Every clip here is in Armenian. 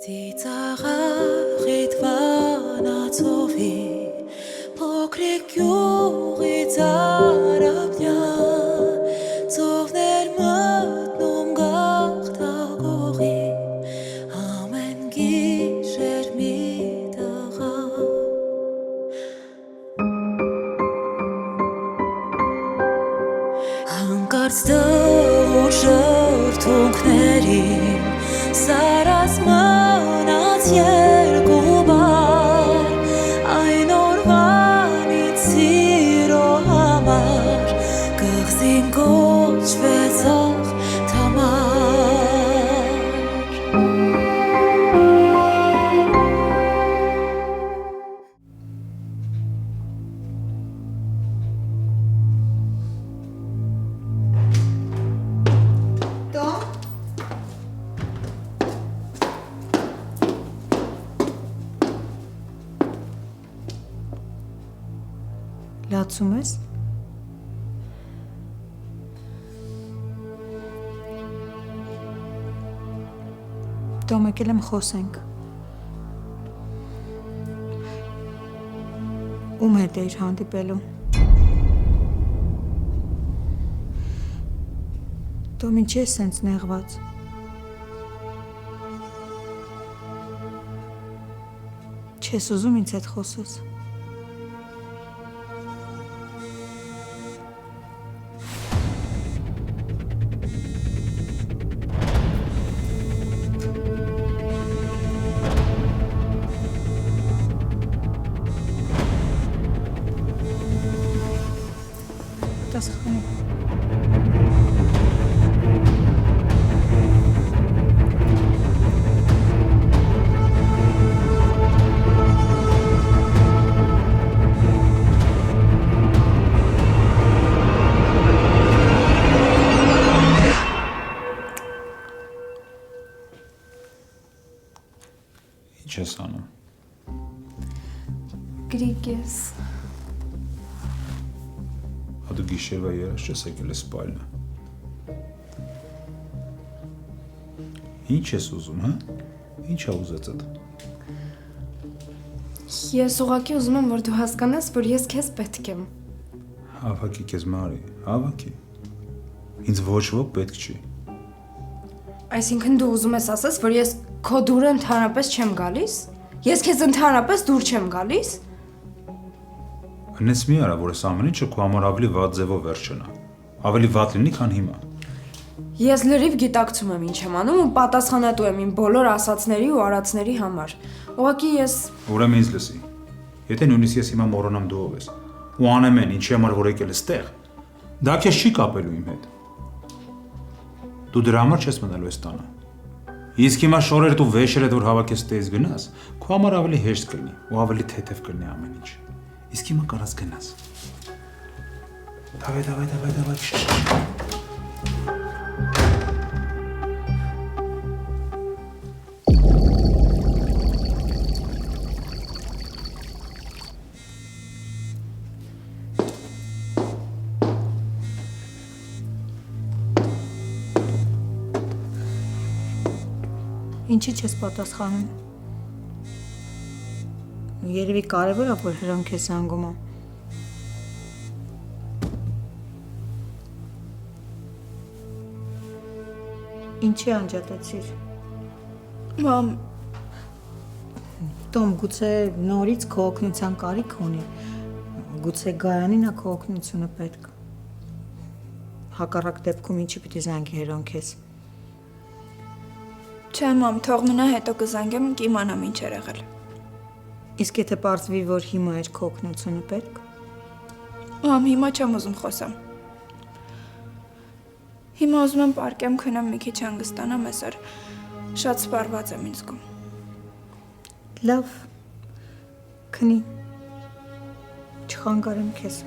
Ծաղաղիդ վանացովի փոքրիկ յուղի ծարապնյան ծովներ մտնում գաղթագողի ամեն գիշեր մի տղա հանկարծ դղուր շրթունքներին սարած մնաց երկու բար այն օրվանից սիրո համար կղզին կոչվեց աղ թամար Լացում ես? Դոմ եկել եմ խոսենք Ում հետ էիր հանդիպելու? Դոմ ինչի ես սենց նեղված? Չես ուզում ինձ հետ խոսես? Պատասխանի Ինչ ես անում? Գրիկ ես Դու գիշերվա երազ չես եկել ես սպալնը Ինչ ես ուզում, հա? Ինչ է ուզեցդ? Ես ուղղակի ուզում եմ, որ դու հասկանաս, որ ես քեզ պետք եմ Հավաքի քեզ Մարի, հավաքի Ինձ ոչ ոք պետք չի Այսինքն դու ուզում ես ասես, որ ես քո դուրը ընդհանրապես չեմ գալիս? Ես քեզ ընդհանրապես դուր չեմ գալիս? Հնես մի արա, որ ես ամեն ինչը քո համար ավելի վատ ձևով վերջնա Ավելի վատ լինի, քան հիմա Ես լրիվ գիտակցում եմ ինչ եմ անում ու պատասխանատու եմ իմ բոլոր ասածների ու արածների համար Ուղղակի ես Ուրեմն ինձ լսի Եթե նույնիսկ ես հիմա մոռանամ դու ով ես ու անեմ են ինչի համար որ եկել ես տեղ Դա քեզ չի կապելու իմ հետ Դու դրա համար չես մնալու այս տանը Իսկ հիմա շորերդ ու վեշերդ որ հավաքես տես գնաս Քո համար ավելի հեշտ կլինի ու ավելի թեթև կլինի ամեն ինչ Իսկ հիմա կարաս գնաս Давай Ինչի չես պատասխանում? Երևի կարևոր է, որ հրանք ես զանգում եմ Ինչի անջատեցիր? Մամ Տոմ, գուցե նորից քո օգնության կարիք ունի Գուցե Գայանին է քո օգնությունը պետք Հակառակ դեպքում ինչի պիտի զանգի հերոնք ես Չէ մամ, թող մնա հետո կզանգեմ կիմանամ ինչ էր եղել Իսկ եթե պարզվի, որ հիմա էր քո օգնությունը պետք Մամ, հիմա չեմ ուզում խոսամ Հիմա ուզում եմ պարկեմ քնեմ մի քիչ հանգստանամ այսօր Շատ սպառված եմ ինձ զգում Լավ Քնի Չխանգարեմ քեզ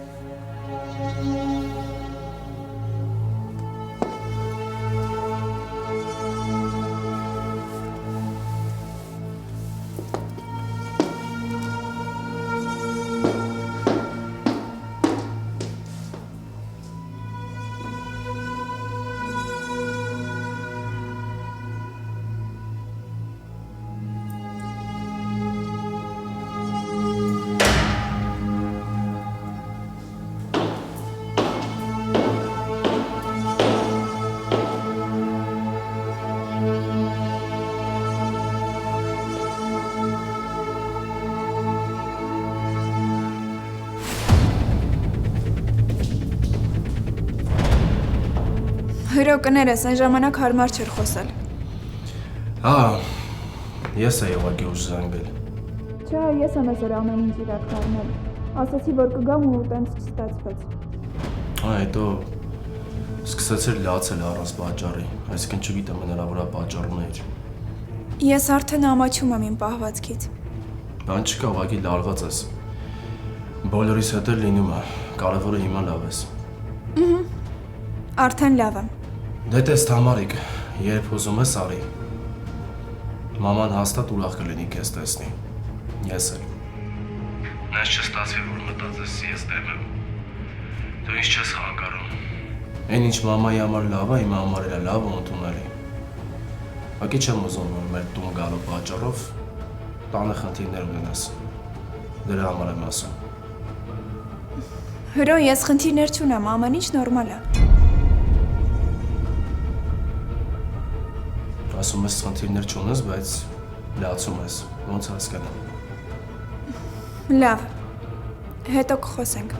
Հրո կներես, այն ժամանակ հարմար չէր խոսել։ Ես էի ուղղակի ուժ զանգել։ Չէ, ես եմ այսօր ամեն ինչ իրար կառնել։ Ասացի, որ կգամ ու տենց չստացվեց։ Հետո սկսեցիր լացել առանց պատճառի, այսինքն չգիտեմ նրա վրա պատճառներ։ Ես արդեն ամաչում եմ իմ պահվածքից։ Բան չկա, ուղղակի լարված ես։ Բոլորիս հետ էլ լինում է, կարևորը հիմա լավ ես։ Արդեն լավ եմ։ Դե տես Թամարիկ, երբ ուզում ես արի։ Մաման հաստատ ուրախ կլինի քեզ տեսնի։ Ես էլ։ Ես չստացվի, որ մտածես ես դեմ եմ։ Դու ինչ չես խանգարում։ Այն ինչ մամայի համար լավ է, իմ համար էլ լավ ու ընդունելի։ Ակի չեմ ուզում, որ մեր տուն գալու պատճառով տանը խնդիրներ ունենաս։ Դրա համար եմ ասում։ Հրո, ես խնդիրներ չունեմ, ամեն ինչ նորմալ է։ Ասում ես խնդիրներ չունես, բայց լացում ես, ոնց հասկանամ։ Լավ, հետո կխոսենք։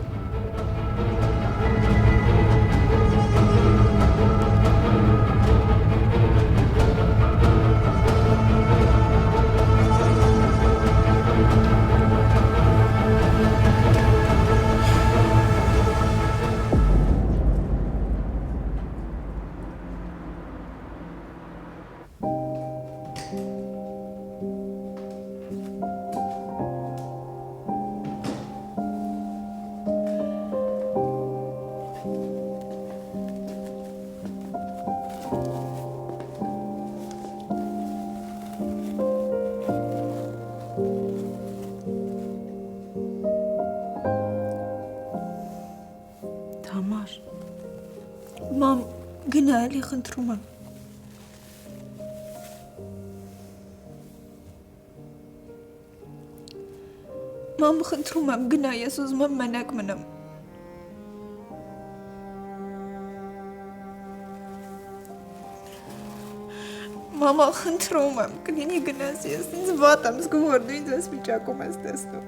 Թամար, մամ, գնա էլի խնդրում եմ։ Մամ, խնդրում եմ, գնա, ես ուզում եմ մենակ մնամ։ Մամա, խնդրում եմ, կլինի գնաս ես, ինձ վատ եմ զգում, որ դու ինձ այս վիճակում ես տեսնում։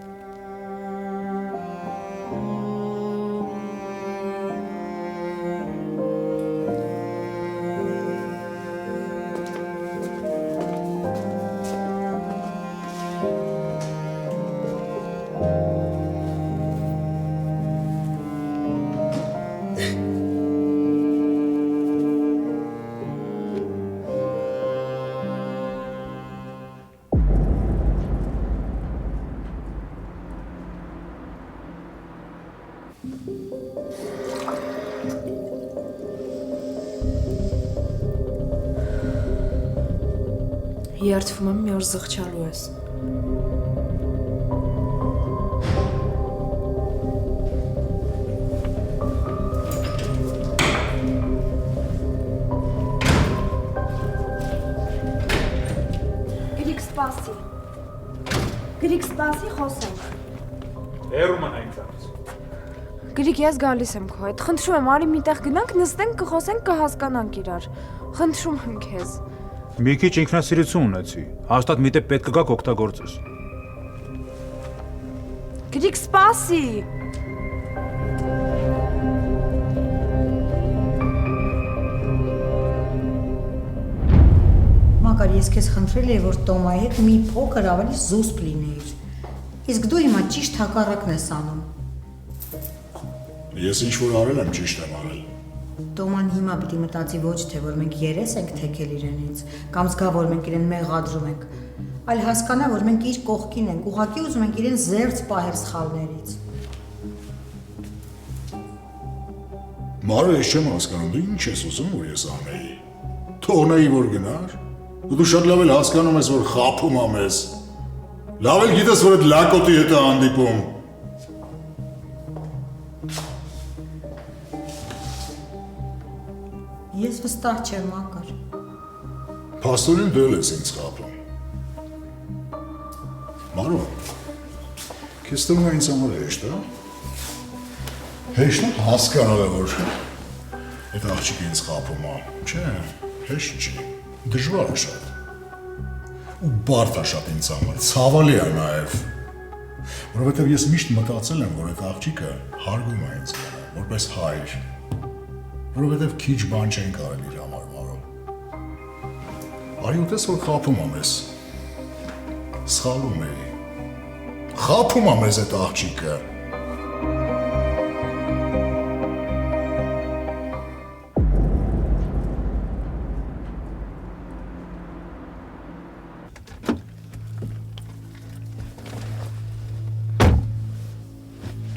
Երդվում եմ մի օր զղջալու ես։ Գրիգ սպասի։ Գրիգ սպասի խոսենք։ Հերում են այնքանից։ Գրիգ, ես գալիս եմ քո հետ։ Խնդրում եմ, արի միտեղ գնանք, նստենք, կխոսենք, կհասկանանք իրար։ Խնդրում եմ քեզ։ Մի քիչ ինքնասիրություն ունեցի։ Հաստատ միտեղ պետք է գաք օգտագործես։ Գրիգ, սպասի։ Մակար, ես քեզ խնդրել էի, որ Տոմայի հետ մի փոքր ավելի զուսպ լինեիր։ Իսկ դու հիմա ճիշտ հակառակն ես անում։ Ես ինչ որ արել եմ, ճիշտ եմ արել։ Տոման հիմա պիտի մտածի ոչ թե որ մենք երես ենք թեքել իրենից, կամ զգա որ մենք իրեն մեղադրում ենք, այլ հասկանա որ մենք իր կողքին ենք, ուղղակի ուզում ենք իրեն զերծ պահել սխալներից։ Մարո, ես չեմ հասկանում, դու ինչ ես ուզում, որ ես անեի։ Թողնեի, որ գնար։ Դու շատ լավ էլ հասկանում ես, որ խաբում ամ ես։ Լավ էլ գիտես, որ այդ լակոտի հետ է հանդիպում։ Ես վստահ չեմ, Մակար։ Փաստորեն դու ես ինձ խաբում։ Մարո, քեզ թվում է ինձ համար հեշտ է։ Հեշտ է հասկանալը, որ այդ աղջիկը ինձ խաբում է։ Չէ, հեշտ չի։ Դժվար է շատ։ Ու բարդ է շատ ինձ համար, ցավալի է նաև։ Որովհետև ես միշտ մտածել եմ, որ այդ աղջիկը հարգում է ինձ, որպես հայր։ Որովհետև քիչ բան չեն կարել իր համար, Մարո։ Արի ուտես, որ խափում եմ ես։ Սխալում էի։ Խափում եմ ես այդ աղջիկը։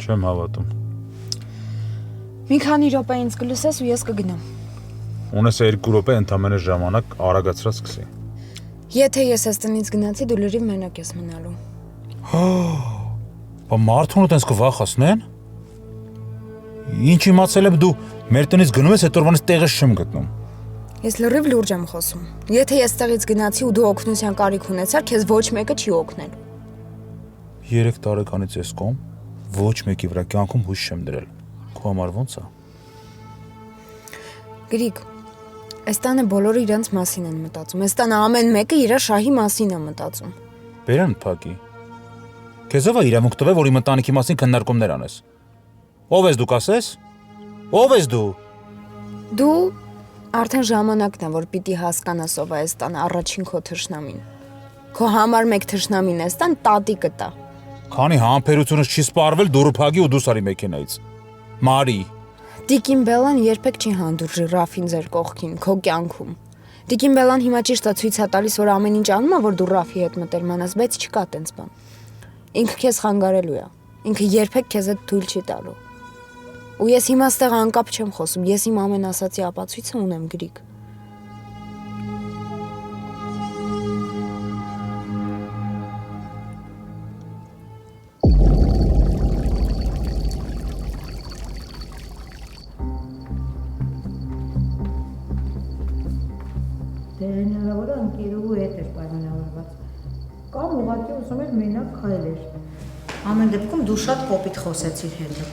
Չեմ հավատում։ Մի քանի րոպե ինձ կլսես ու ես կգնամ։ Ունես 2 րոպե ընդամենը ժամանակ արագացրած սկսի։ Եթե ես այս տնից գնացի, դու լրիվ մենակ ես մնալու։ Բա մարդուն տենց կվախացնեն։ Ինչ իմացել եմ դու մեր տնից գնում ես, այդ օրվանից տեղս չեմ գտնում։ Ես լրիվ լուրջ եմ խոսում։ Եթե ես տեղից գնացի ու դու օգնության կարիք ունեցար, քեզ ոչ մեկը չի օգնել։ 3 տարեկանից ես կողմ ոչ մեկի վրա կյանքում հույս չեմ դրել։ Քո համար ո՞նց է։ Գրիգ, այս տանը բոլորը իրենց մասին են մտածում։ Այս տանը ամեն մեկը իր շահի մասին է մտածում։ Բերան փակի։ Քեզով է իրավունք տվել, որ իմ ընտանիքի մասին քննարկումներ անես։ Ո՞վ ես դու կասես։ Ո՞վ ես դու։ Դու արդեն ժամանակն է, որ պիտի հասկանաս ով է այս տանը առաջին քո թշնամին։ Քո համար մեկ թշնամին այս տան տատիկը տա։ Քանի համբերությունս չի սպառվել, դուրը փակի ու դուրս արի մեքենայից։ Մարի։ Տիկին Բելան երբեք չի հանդուրժի Ռաֆին ձեր կողքին, քո կյանքում։ Տիկին Բելան հիմա ճիշտ է ցույց է տալիս, որ ամեն ինչ անում է, որ դու Ռաֆի հետ մտերմանաս, բայց չկա տենց բան։ Ինքը քեզ խանգարելու է։ Ինքը երբեք քեզ հետ թույլ չի տալու։ Ու ես հիմա ստեղ անկապ չեմ խոսում, ես իմ ամեն ասացի ապացույցը ունեմ, Գրիգ։ Հնարավոր է ընկերուհու հետ էր պայմանավորված։ Կամ ուղղակի ուզում էր մենակ քայլեր։ Ամեն դեպքում դու շատ կոպիտ խոսեցիր հետո։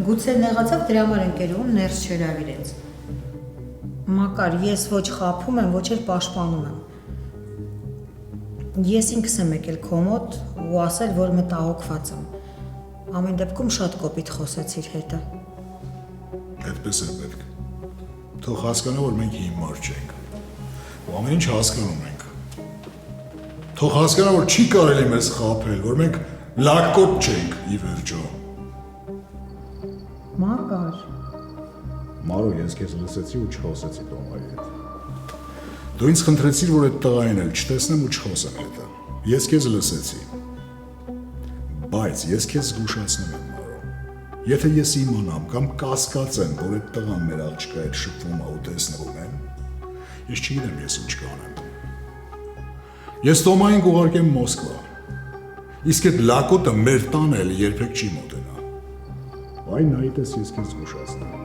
Գուցե նեղացավ դրա համար ընկերուհուն ներս չհրավիրեց։ Մակար, ես ոչ խափում եմ, ոչ էլ պաշտպանում եմ։ Ես ինքս եմ եկել քո մոտ ու ասել, որ մտահոգված եմ։ Ամեն դեպքում շատ կոպիտ խոսեցիր հետո։ Այդպես է պետք։ Թող հասկանա, որ մենք հիմար չենք։ Ու ամեն ինչ հասկանում ենք։ Թող հասկանա, որ չի կարելի մեզ խաբել, որ մենք լակոտ չենք ի վերջո։ Մակար։ Մարո, ես քեզ լսեցի ու չխոսեցի Տոմայի հետ։ Դու ինձ խնդրեցիր, որ այդ տղային էլ չտեսնեմ ու չխոսեմ հետը։ Ես քեզ լսեցի։ Բայց ես քեզ զգուշացնում եմ, Մարո։ Եթե ես իմանամ կամ կասկածեմ, որ այդ տղան մեր աղջկա հետ շփվում է ու տեսնվում են, ես չգիտեմ ես ինչ կանեմ։ Ես Տոմային կուղարկեմ Մոսկվա։ Իսկ այդ լակոտը մեր տան էլ երբեք չի մոտենա։ Այն նայիտես ես քեզ զգուշացնում եմ։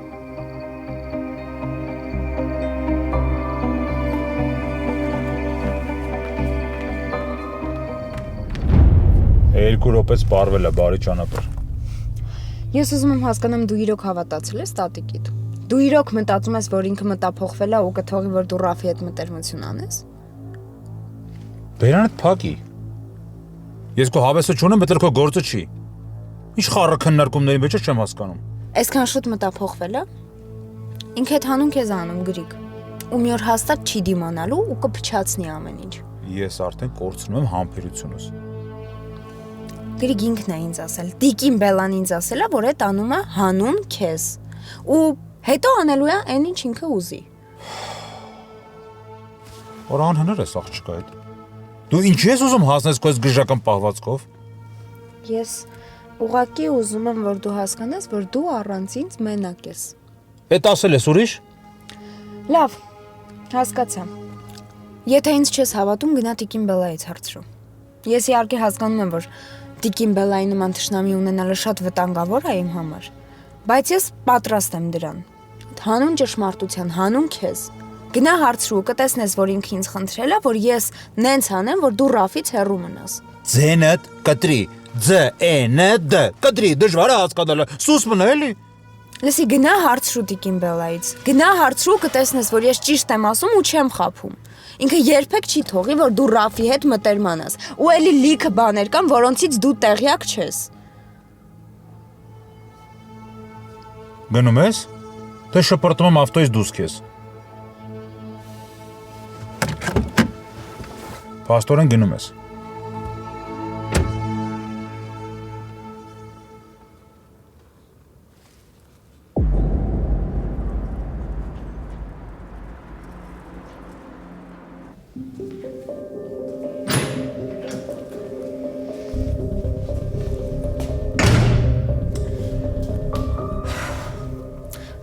Երկու րոպե սպառվել է, բարի ճանապարհ։ Ես ուզում եմ հասկանամ դու իրոք հավատացել ես տատիկիդ։ Դու իրոք մտածում ես, որ ինքը մտափոխվել է ու կթողի, որ դու Ռաֆի հետ մտերմություն անես։ Բերանդ փակի։ Ես քո հավեսը չունեմ, բայց քո գործը չի։ Ինչ խառը քննարկումների մեջ չեմ հասկանում։ Այսքան շուտ մտափոխվել է։ Ինքը այդ հանուն քեզ անում, Գրիգ։ Ու մի օր հաստատ չի դիմանալու ու կփչացնի ամեն ինչ։ Ես արդեն կորցնում եմ համբերությունս։ Գրիգ ինքն է ինձ ասել։ Տիկին Բելան ինձ ասել է, որ այդ անումը հանուն քեզ։ Ու հետո անելու է այն ինչ ինքը ուզի։ Որ անհնար ես աղջկա հետ։ Դու ինչ ես ուզում հասնես քո գժական պահվածքով։ Ես ուղղակի ուզում եմ, որ դու հասկանաս, որ դու առանց ինձ մենակ ես։ Էդ ասել ես ուրիշ։ Լավ, հասկացա։ Եթե ինձ չես հավատում, գնա Տիկին Բելայից հարցրու։ Ես իհարկե հասկանում եմ, որ Տիկին Բելայի նման թշնամի ունենալը շատ վտանգավոր է իմ համար, բայց ես պատրաստ եմ դրան։ Հանուն ճշմարտության, հանուն քեզ։ Գնա հարցրու, կտեսնես, որ ինքը ինձ խնդրել է, որ ես նենց անեմ, որ դու Ռաֆից հեռու մնաս։ Ձենդ կտրի, Ծ-Ն-Դ կտրի, դժվար է հասկանալը, սուս մնա էլի։ Լսի, գնա հարցրու Տիկին Բելայից։ Գնա հարցրու, կտեսնես, որ ես ճիշտ եմ ասում ու չեմ խաբում։ Ինքը երբեք չի թողի, որ դու Ռաֆի հետ մտերմանաս։ Ու էլի լիքը բաներ կան, որոնցից դու տեղյակ չես։ Գնում ես։ Դե Թե շպրտում եմ ավտոյից դուս քեզ։ Պաստորեն գնում ես։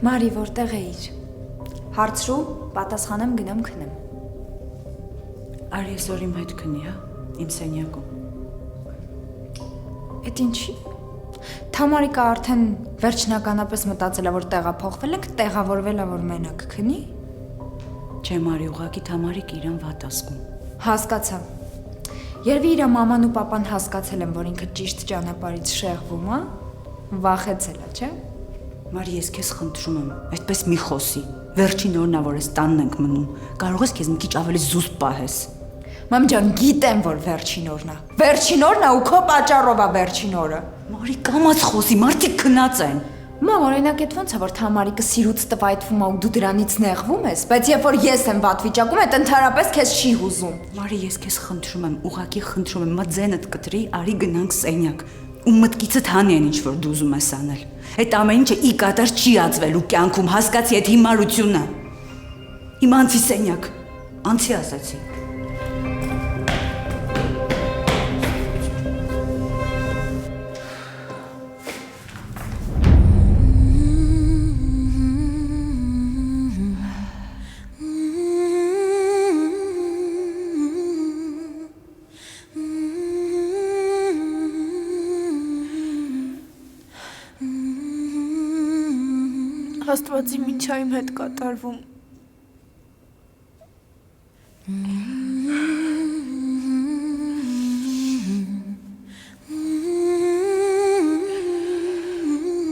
Մարի, որտեղ էիր։ Հարցրու, պատասխանեմ, գնամ քնեմ։ Արի այսօր իմ հետ քնի, հա, իմ սենյակում։ Էդ ինչի։ Թամարիկը արդեն վերջնականապես մտածել է, որ տեղափոխվել ենք, տեղավորվել է, որ մենակ քնի։ Չէ, Մարի, ուղղակի Թամարիկ իրան վատ ասում։ Հասկացա։ Երևի իր մաման ու պապան հասկացել են, որ ինքը ճիշտ ճանապարհից շեղվում է, վախեցել է, չէ՞։ Մարի, ես քեզ խնդրում եմ, այդպես մի խոսի։ Վերջին օրն է, որ ես տանն ենք մնում։ Կարող ես քեզ մի քիչ ավելի զուսպ պահես։ Մամ ջան, գիտեմ, որ վերջին օրն է։ Վերջին օրն է ու քո պատճառով է վերջին օրը։ Մարի, կամաց խոսի, մարդիկ քնած են։ Մամ, օրինակ այդ ոնց է, որ Թամարիկը սիրուց տվայտվում է ու դու դրանից նեղվում ես, բայց երբ որ ես եմ վատ վիճակում, այդ ընդհանրապես քեզ չի հուզում։ Մարի, ես քեզ խնդրում եմ, ուղղակի խնդրում եմ, մա ձենդ կտրի, արի գնանք սենյակ։ Ու մտքիցդ հանի են ինչ որ դու ուզում ես անել։ Այդ ամեն ինչը ի կատար չի ածվելու կյանքում, հասկացի այդ հիմարությունը։ Հիմա անցի սենյակ, անցի ասացի։ Աստվածի ինչ է իմ հետ կատարվում։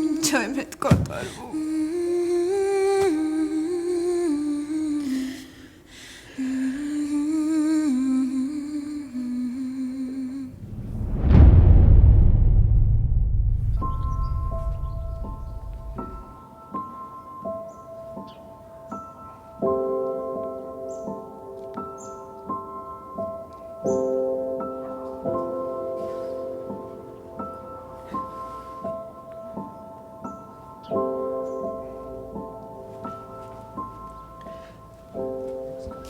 Ինչ է իմ հետ կատարվում։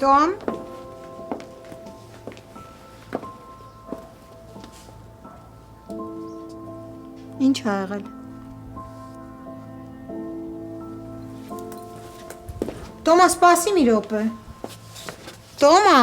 Տոմ։ Ինչ ա եղել։ Տոմա, սպասի մի րոպե։ Տոմա։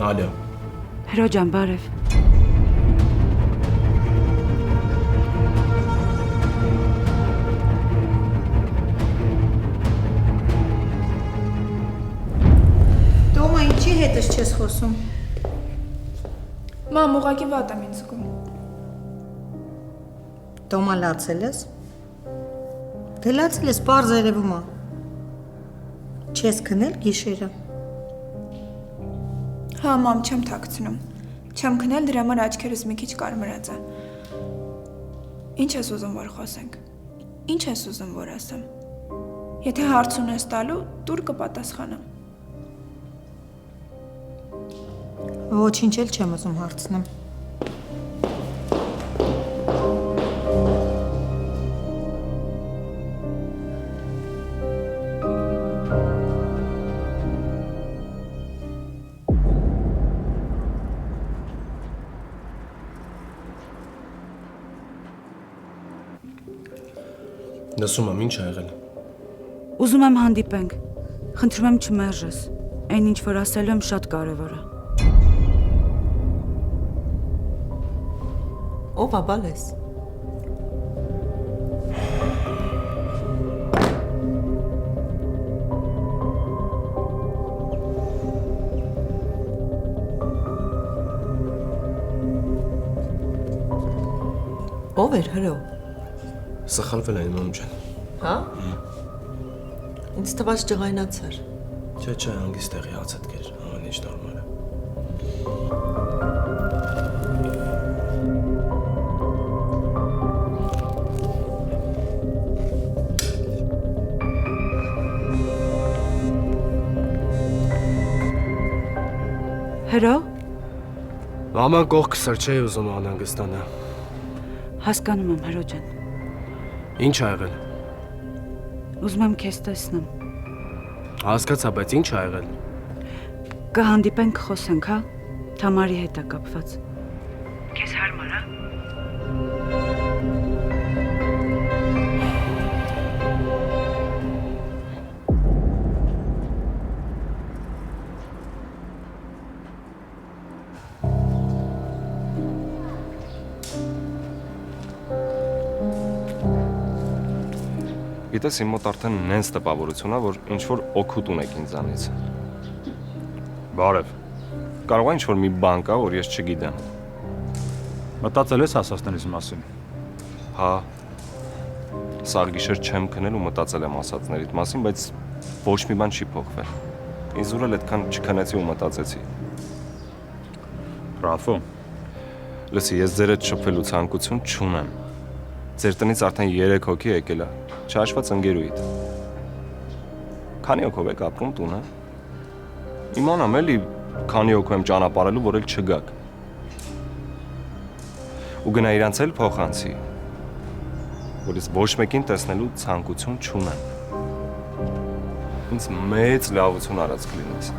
Ալո։ Հրո ջան, բարև։ Տոմա, ինչի հետ չես խոսում։ Մամ, ուղղակի վատ եմ ինձ զգում։ Տոմա, լացել ես։ Դե լացել ես, պարզ երևում է։ Չես քնել գիշերը։ Հա, մամ, չեմ թաքցնում։ Չեմ քնել, դրա համար աչքերս մի քիչ կարմրած է։ Ինչ ես ուզում որ խոսենք։ Ինչ ես ուզում որ ասեմ։ Եթե հարց ունես տալու, դուր կպատասխանեմ։ Ոչինչ էլ չեմ ուզում հարցնեմ։ Լսում եմ, ինչ ա եղել։ Ուզում եմ հանդիպենք։ Խնդրում եմ չմերժես։ Այն ինչ որ ասելու եմ շատ կարևոր է։ Ով է բալես։ Ով էր հրո։ Սխալվել է իմ մամ ջան։ Հա։ Ինձ թվաց ջղայնացար։ Չէ, հանգիստ տեղի հացդ կեր, ամեն ինչ նորմալ է։ Հրո, Մաման կողքս էր չէի ուզում անհանգստանա։ հասկանում եմ հրո ջան։ Ինչ ա եղել։ Ուզում եմ քեզ տեսնեմ։ Հասկացա, բայց ինչ ա եղել։ Կհանդիպենք խոսենք, հա։ Թամարի հետ է կապված։ Քեզ հարմար է։ Գիտես, իմ մոտ արդեն նենց տպավորություն ա, որ ինչ-որ օգուտ ունեք ինձանից։ Բարև։ Կարող է ինչ-որ մի բան կա, որ ես չգիտեմ։ Մտածել ես ասածներից մասին։ Հա։ Սաղ գիշեր չեմ քնել ու մտածել եմ ասածներիդ մասին, բայց ոչ մի բան չի փոխվել։ Ինձ ուր էլ այդքան չքնեցի ու մտածեցի։ Ռաֆո, Լսի, ես ձեր հետ շփվելու ցանկություն չունեմ։ Ձեր տնից արդեն 3 հոգի եկել է, չհաշված ընկերուհիդ։ Քանի հոգով եք ապրում տունը։ Իմանամ էլի, քանի հոգու եմ ճանապարհելու, որ էլ չգաք։ Ու գնա իրանց էլ փոխանցի, որ ես ոչ մեկին տեսնելու ցանկություն չունեմ։ Ինձ մեծ լավություն արած կլինես։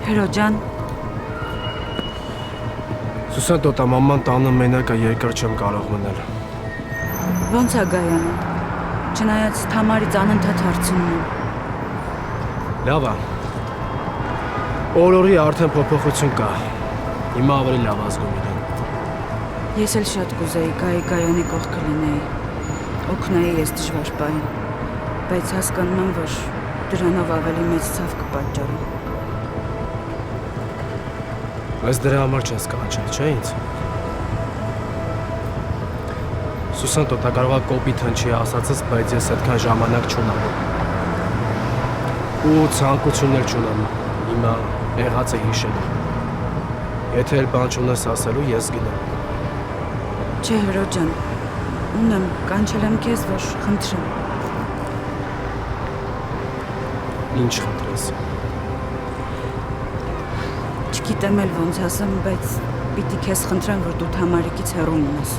Հրո ջան, Սուսան տոտա մաման տանը մենակ է, երկար չեմ կարող մնել։ ո՞նց է գայանում։ Չնայած Թամարից անընդհատ հարցնում եմ։ Լավ է։ Օրորի արդեն փոփոխություն կա։ Հիմա ավելի լավ ազգում իրեն։ Ես էլ շատ կուզեի Գայանի կողքը լինեի։ Օգնեի ես դժվար պահին, բայց հասկանում եմ, որ դրանով ավելի մեծ ցավ կպատճառի։ Բայց դրա համար չես կանչել, չէ՞ ինձ։ Սուսան տոտա կարող է կոպիտ հնչի ասածս, բայց ես այդքան ժամանակ չունեմ։ Ու ցանկություններ չունեմ։ Հիմա եղած է հիշելու։ Եթե էլ բան չունես ասելու, ես գնամ։ Չէ, հրո ջան, ունեմ, կանչել եմ քեզ, որ խնդրեմ։ Ինչ խնդրես։ Չգիտեմ էլ ոնց ասեմ, բայց պիտի քեզ խնդրեմ, որ դու Թամարիկից հեռու մնաս։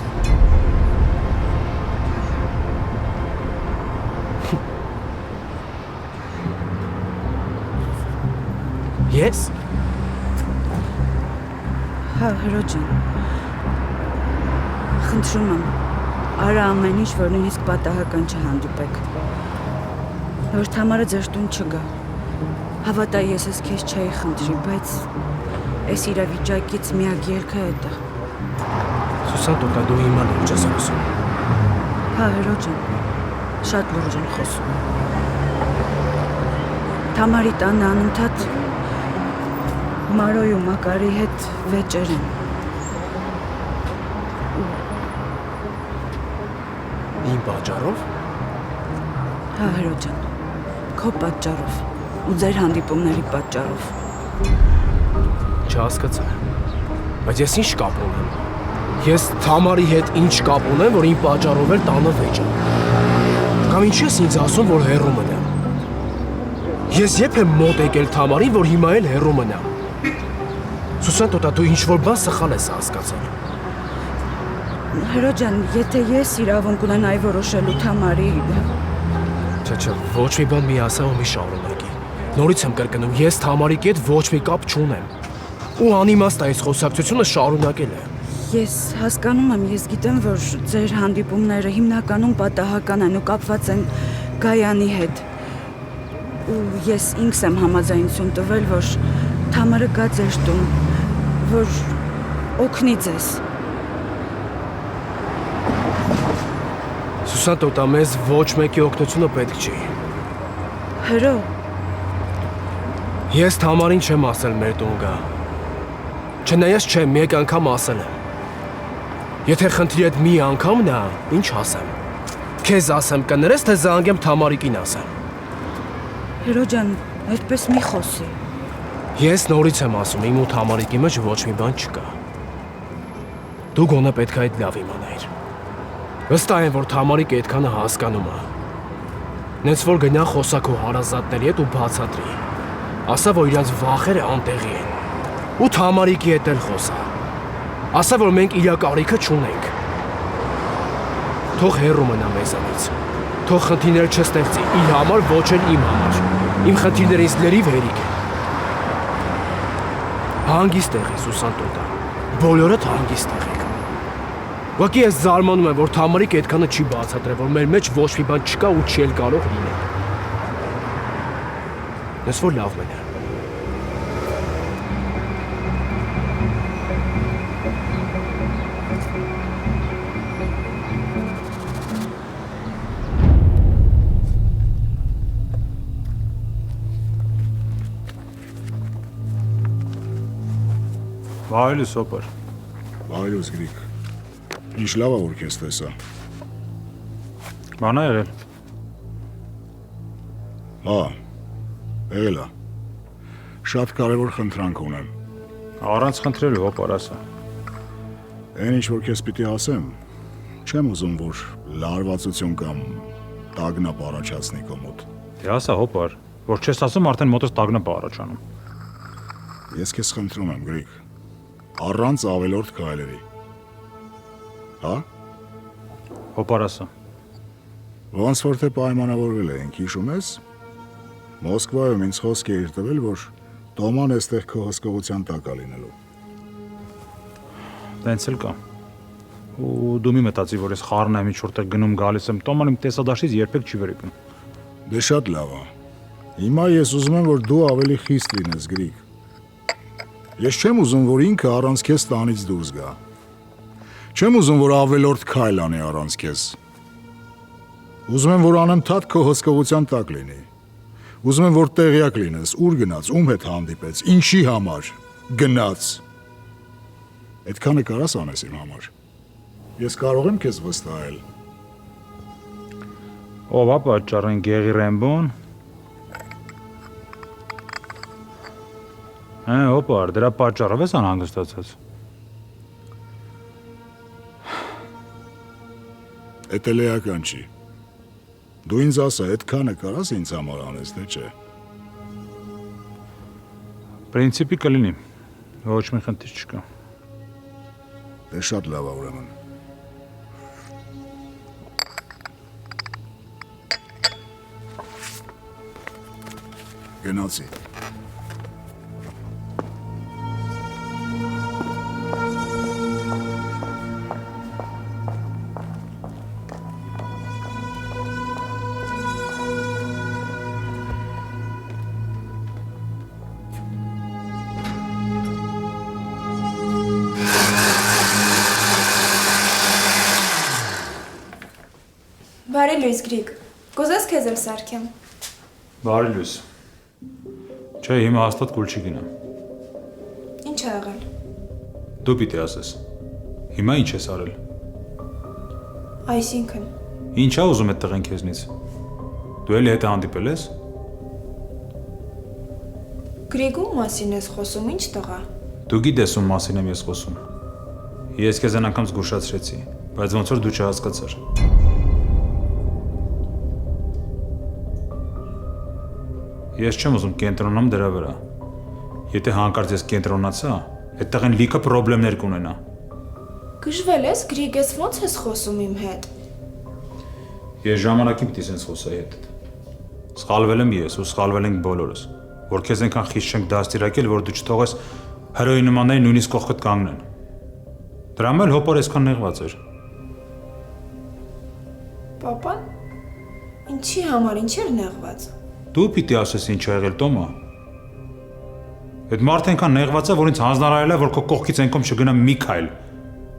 Ես։ Հա, հրո ջան։ Խնդրում եմ, արա ամեն ինչ, որ նույնիսկ պատահական չհանդիպեք։ Որ Թամարը ձեր տուն չգա։ Հավատա, ես ես քեզ չէի խնդրի, բայց այս իրավիճակից միակ ելքը էդ է։ Սուսան տոտա դու հիմա ինչ ես խոսում։ Հա, հրո ջան, շատ լուրջ եմ խոսում։ Թամարի տանը անընդհատ Մարոյ ու Մակարի հետ վեճեր են։ Իմ պատճառով։ Հա, հրո ջան, քո պատճառով ու ձեր հանդիպումների պատճառով։ Չհասկացա։ Բայց ես ինչ կապ ունեմ։ Ես Թամարի հետ ինչ կապ ունեմ, որ իմ պատճառով էլ տանը վեճ է։ Կամ ինչ ես ինձ ասում, որ հեռու մնամ։ Ես երբ եմ մոտ եկել Թամարին, որ հիմա էլ հեռու մնամ։ Սուսան տոտա դու ինչ-որ բան սխալ ես հասկացել։ Հրո ջան, եթե ես իրավունք ունենայի որոշելու Թամարի… Չէ, ոչ մի բան մի ասա ու մի շարունակի։ Նորից եմ կրկնում, ես Թամարի հետ ոչ մի կապ չունեմ։ ու անիմաստ այս խոսակցությունը շարունակել է։ Ես հասկանում եմ, ես գիտեմ, որ ձեր հանդիպումները հիմնականում պատահական են ու կապված են Գայանի հետ։ Ու ես ինքս եմ համաձայնություն տվել, որ Թամարը գա ձեր տուն, որ օգնի ձեզ։ Սուսան տոտա, մեզ ոչ մեկի օգնությունը պետք չի։ Հրո, Ես Թամարին չեմ ասել մեր տուն գա։ Չնայած չեմ, մեկ անգամ ասել եմ։ Եթե խնդրի այդ մի անգամ նա, ինչ ասեմ։ Քեզ ասեմ կներես, թե զանգեմ Թամարիկին ասեմ։ Հրո ջան, այդպես մի խոսի։ Ես նորից եմ ասում, իմ ու Թամարիկի մեջ ոչ մի բան չկա։ Դու գոնե պետք է այդ լավ իմանայիր։ Վստահ եմ, որ Թամարիկը այդքանը հասկանում է։ Նենց որ գնա խոսա քո հարազատների հետ ու բացատրի։ Ասա, որ իրանց վախերը անտեղի են։ Ու Թամարիկի հետ էլ խոսա։ Ասա, որ մենք իրա կարիքը չունենք։ Թող հեռու մնա մեզանից։ Թող խնդիրներ չստեղծի իր համար, ոչ էլ իմ համար։ Իմ խնդիրները ինձ լրիվ հերիք են։ Հանգիստ եղի, Սուսան տոտա։ Բոլորդ հանգիստ եղեք։ Ուղղակի ես զարմանում եմ, որ Թամարիկը այդքանը չի բացատրել, որ մեր մեջ ոչ մի բան չկա ու չի էլ կարող լինել։ Ես որ լավ մնա։ Վայելուս օպեր։ Վայելուս Գրիգ։ Ինչ լավ է որ քեզ տեսա։ Բան ա եղել։ Հա, եղել է։ Շատ կարևոր խնդրանք ունեմ։ Առանց խնդրելու օպեր ասա։ Այն ինչ որ քեզ պիտի ասեմ, չեմ ուզում որ լարվածություն կամ տագնապ առաջացնի քո մոտ։ Դե ասա օպեր, որ չես ասում արդեն մոտս տագնապ է առաջանում։ Ես քեզ խնդրում եմ, Գրիգ, առանց ավելորդ քայլերի։ Հա? Օպեր ասա։ Ոնց որ թե պայմանավորվել ենք, հիշում ես։ Մոսկվայում ինձ խոսք էր տվել, որ Տոման էստեղ քո հսկողության տակ է լինելու։ Տենց էլ կա։ Ու դու մի մտածի, որ ես խառն եմ ինչ-որտեղ գնում գալիս եմ, Տոման իմ տեսադաշտից երբեք չի վերեկնում։ Դե շատ լավ է։ Հիմա ես ուզում եմ, որ դու ավելի խիստ լինես, Գրիգ։ Ես չեմ ուզում, որ ինքը առանց քեզ տանից դուրս գա։ Չեմ ուզում, որ ավելորդ քայլ անի առանց քեզ։ Ուզում եմ, որ անընդհատ քո հսկողության տակ լինի։ Ուզում եմ, որ տեղյակ լինես, ուր գնաց, ում հետ հանդիպեց, ինչի համար գնաց։ Այդքանը կարաս անես իմ համար։ Ես կարող եմ քեզ վստահել։ Ով է պատճառն Գեղի Ռեմբոն։ Օպար, դրա պատճառով ես անհանգստացած։ Էդ էլ էական չի։ Դու ինձ ասա, այդքանը կարաս ինձ համար անես, թե չէ։ Պրինցիպի կլինի։ Ոչ մի խնդիր չկա։ Դե շատ լավ է ուրեմն։ Գնացի։ Բարի լույս Գրիգ, կուզես քեզ էլ սարքեմ։ Բարի լույս։ Չէ, հիմա հաստատ կուլ չի գնա։ Ինչ ա եղել։ Դու պիտի ասես։ Հիմա ինչ ես արել։ Այսինքն։ Ինչ ա ուզում այդ տղեն քեզնից։ Դու էլի հետ հանդիպել ես։ Գրիգու մասին ես խոսում, ինչ տղա։ Դու գիտես ում մասին եմ ես խոսում։ Ես քեզ այն անգամ զգուշացրեցի, բայց ոնց որ դու չհասկացար։ Ես չեմ ուզում կենտրոնամ դրա վրա։ Եթե հանկարծ ես կենտրոնացա, այդ տղեն լիքը խնդիրներ կունենա։ Գժվել ես, Գրիգ, ես ոնց ես խոսում իմ հետ։ Ես ժամանակին պիտի սենց խոսայի հետդ։ Սխալվել եմ ես ու սխալվել ենք բոլորս, որ քեզ այնքան խիստ չենք դաստիարակել, որ դու չթողես Հրոյի նմանների նույնիսկ կողքդ կանգնեն։ Դրամ էլ հոպոր այսքան նեղված էր։ Պապան ինչի համար ինչ էր նեղված։ Դու պիտի ասես ինչ ա եղել, Տոմա։ Այդ մարդը այնքան նեղված է, որ ինձ հանձնարարել է, որ քո կողքից այնքան չգնամ մի քայլ։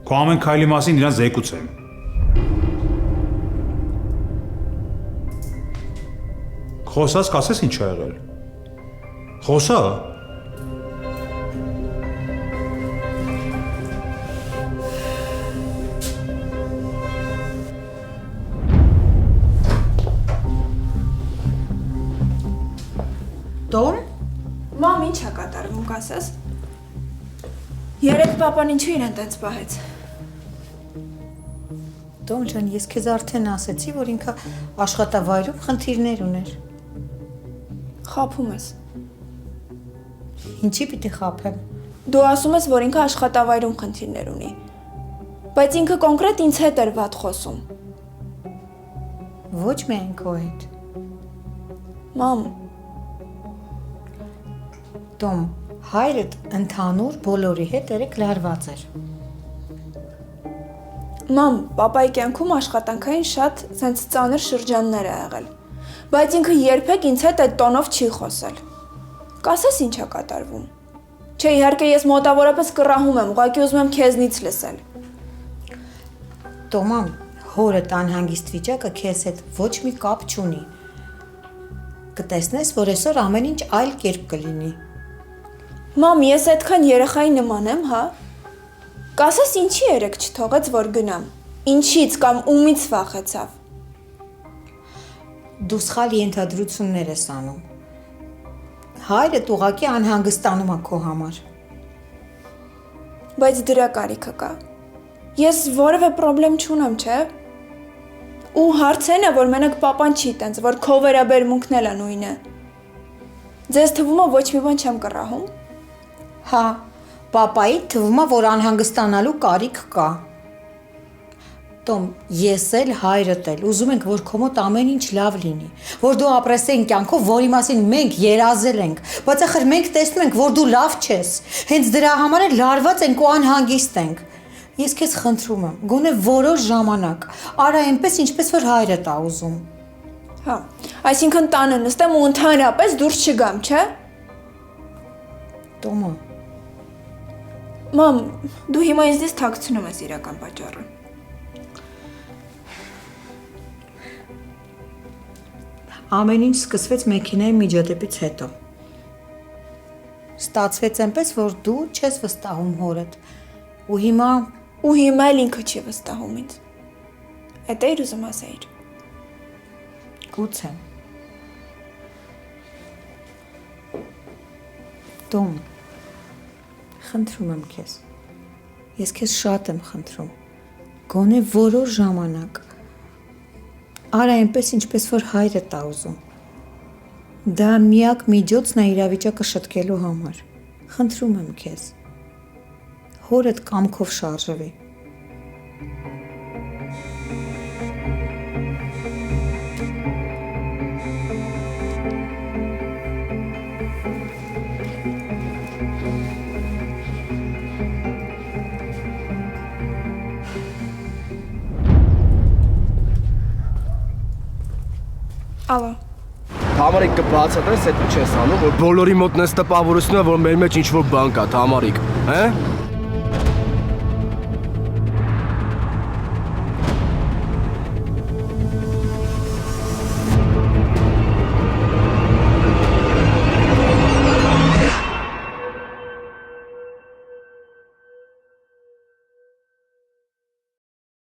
Քո ամեն քայլի մասին իրան զեկուցեմ։ Խոսած կասես ինչ ա եղել։ Խոսա։ Տոմ, Մամ, ինչ է կատարվում, կասես։ Երեկ պապան ինչու իրեն տենց պահեց։ Տոմ ջան, ես քեզ արդեն ասեցի, որ ինքը աշխատավայրում խնդիրներ ուներ։ Խափում ես։ Ինչի պիտի խափեմ։ Դու ասում ես, որ ինքը աշխատավայրում խնդիրներ ունի։ Բայց ինքը կոնկրետ ինձ հետ էր վատ խոսում։ Ոչ միայն քո հետ։ Մամ, Տոմ, հայրդ ընդհանուր բոլորի հետ երեք լարված էր։ մամ, պապայի կյանքում աշխատանքային շատ սենց ծանր շրջաններ ա եղել։ Բայց ինքը երբեք ինձ հետ այդ տոնով չի խոսել։ Կասես ինչ ա կատարվում։ Չէ, իհարկե ես մոտավորապես կռահում եմ, ուղղակի ուզում եմ քեզնից լսել։ Տոմամ, հորդ անհանգիստ վիճակը քեզ հետ ոչ մի կապ չունի։ Կտեսնես, որ այսօր ամեն ինչ այլ կերպ կլինի։ Մամ, ես այդքան երեխայի նման եմ, հա։ Կասես ինչի երեք չթողեց, որ գնամ։ Ինչից կամ ումից վախեցավ։ Դու սխալ ենթադրություններ ես անում։ Հայրդ ուղղակի անհանգստանում է քո համար։ Բայց դրա կարիքը կա։ Ես որևէ խնդրեմ չունեմ, չէ՞։ Ու հարցն է, որ մենակ պապան չի տենց, որ քո վերաբերմունքն էլ է նույնը։ Ձեզ թվում է ոչ մի բան չեմ կռահում։ Հա, պապայի թվում է, որ անհանգստանալու կարիք կա։ Տոմ, ես էլ հայրդ էլ ուզում ենք, որ քո մոտ ամեն ինչ լավ լինի, որ դու ապրես այն կյանքով, որի մասին մենք երազել ենք, բայց ախր մենք տեսնում ենք, որ դու լավ չես։ Հենց դրա համար էլ լարված ենք ու անհանգիստ ենք։ Ես քեզ խնդրում եմ, գոնե որոշ ժամանակ, արա այնպես, ինչպես որ հայրդ ա ուզում։ Հա, այսինքն տանը նստեմ ու ընդհանրապես դուրս չգամ, չէ՞։ Տոմա, Մամ, դու հիմա ինձնից թաքցնում ես իրական պատճառը։ ամեն ինչ սկսվեց մեքենայի միջադեպից հետո։ Ստացվեց այնպես, որ դու չես վստահում հորդ։ Ու հիմա էլ ինքը չի վստահում ինձ։ Էդ էիր ուզում ասեիր։ գուցե։ Տոմ, խնդրում եմ քեզ։ Ես քեզ շատ եմ խնդրում։ Գոնե որոշ ժամանակ արա այնպես, ինչպես որ հայրդ ա ուզում։ Դա միակ միջոցն է իրավիճակը շտկելու համար։ Խնդրում եմ քեզ։ Հորդ կամքով շարժվի։ Ալո։ Թամարիկ կբացատրես, այդ ինչ ես անում, որ բոլորի մոտ նես տպավորությունը, որ մեր մեջ ինչ-որ բան կա, Թամարիկ, հե՞։